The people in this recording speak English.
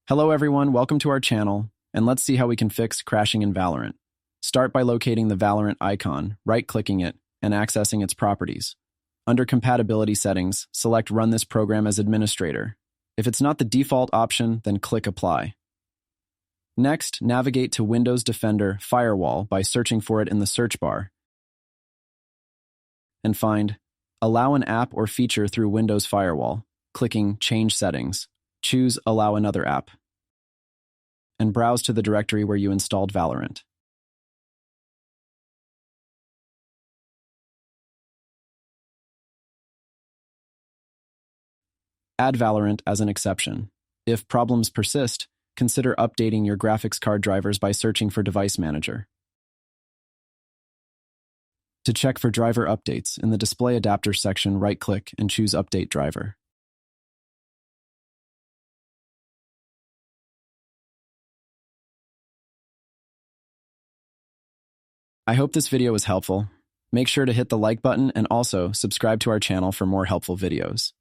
Hello everyone, welcome to our channel, and let's see how we can fix crashing in Valorant. Start by locating the Valorant icon, right-clicking it, and accessing its properties. Under Compatibility Settings, select Run this program as administrator. If it's not the default option, then click Apply. Next, navigate to Windows Defender Firewall by searching for it in the search bar, and find Allow an app or feature through Windows Firewall, clicking Change Settings. Choose Allow another app, and browse to the directory where you installed Valorant. Add Valorant as an exception. If problems persist, consider updating your graphics card drivers by searching for Device Manager. To check for driver updates, in the Display Adapter section, right-click and choose Update Driver. I hope this video was helpful. Make sure to hit the like button and also subscribe to our channel for more helpful videos.